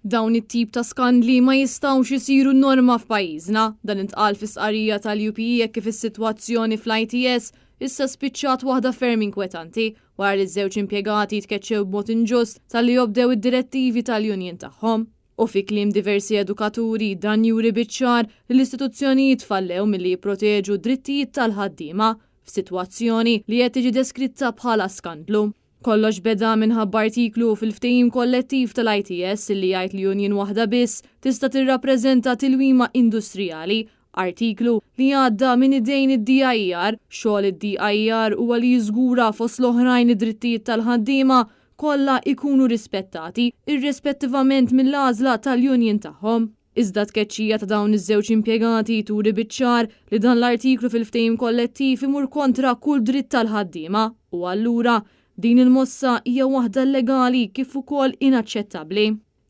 Dawn it-tip ta' skandli ma jistgħux isiru norma f'pajjiżna. Dan intqal fis-sqarrija tal-UPE kif is-sitwazzjoni fl-ITS issa spiċċat waħda ferm inkwetanti wara li ż-żewġ impjegati tkeċċew b'mod inġust talli jobdew id-direttivi tal-union tagħhom. U fi kliem diversi edukaturi dan juri biċ-ċar li l-istituzzjonijiet fallew milli jipproteġu d-drittijiet tal-ħaddiema f'sitwazzjoni li qed tiġi deskritta bħala skandlu. Kollox beda minħabba artiklu fil-ftehim kollettiv tal-ITS li jgħid li union waħda biss tista' tirrappreżenta tilwima industrijali, artiklu li għadda minn idejn id-DIR, xogħol id-DIR huwa li jiżgura fost l-oħrajn id-drittijiet tal-ħaddiema kollha ikunu rispettati irrispettivament mill-għażla tal-union tagħhom. Iżda tkeċċija ta' dawn iż-żewġ impjegati turi biċ-ċar li dan l-artiklu fil-ftehim kollettiv imur kontra kull dritt tal-ħaddiema u allura din il-mossa hija waħda legali kif ukoll inaċċettabbli.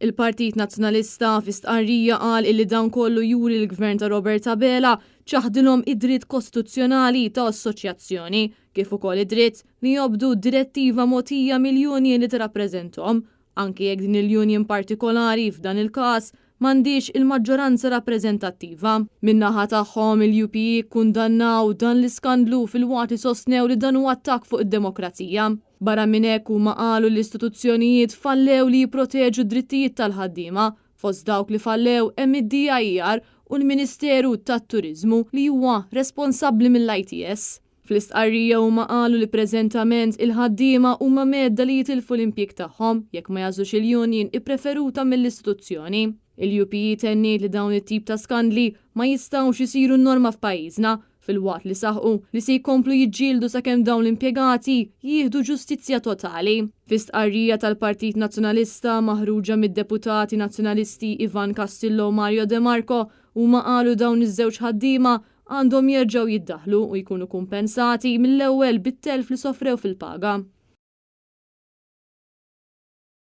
Il-Partit Nazzjonalista fi stqarrija qal illi dan kollu juri l-Gvern ta' Roberta Bela ċaħdilhom id-dritt kostituzzjonali ta' assoċjazzjoni kif ukoll id-dritt li jobdu direttiva mogħtija mill-union li tirrappreżenthom, anke jekk din il-union partikolari f'dan il-każ m'għandix il-maġġoranza rappreżentattiva. Min-naħa tagħhom il-UPE kundannaw dan l-iskandlu fil-waqt sostnew li dan huwa attakk fuq id-demokrazija. Barra minn hekk huma qalu l-istituzzjonijiet fallew li jipproteġu d-drittijiet tal-ħaddiema, fost dawk li fallew hemm id-DIR u l-Ministeru tat-Turiżmu li huwa responsabbli mill-ITS. Fl-istqarrija huma qalu li preżentament il-ħaddiema huma medda li jitilfu l-impjieg tagħhom jekk ma jażlux il-union ippreferuta mill-istituzzjoni. Il-UPE tenniet li dawn it-tip ta' skandli ma jistgħux isiru norma f'pajjiżna fil-waqt li saħqu li se jkomplu jiġġieldu sakemm dawn l-impjegati jieħdu ġustizzja totali. Fi stqarrija tal-Partit Nazzjonalista maħruġa mid-deputati nazzjonalisti Ivan Castillo u Mario De Marco huma qalu dawn iż-żewġ ħaddiema għandhom jerġgħu jiddaħħlu u jkunu kumpensati mill-ewwel bit-telf li sofrew fil-paga.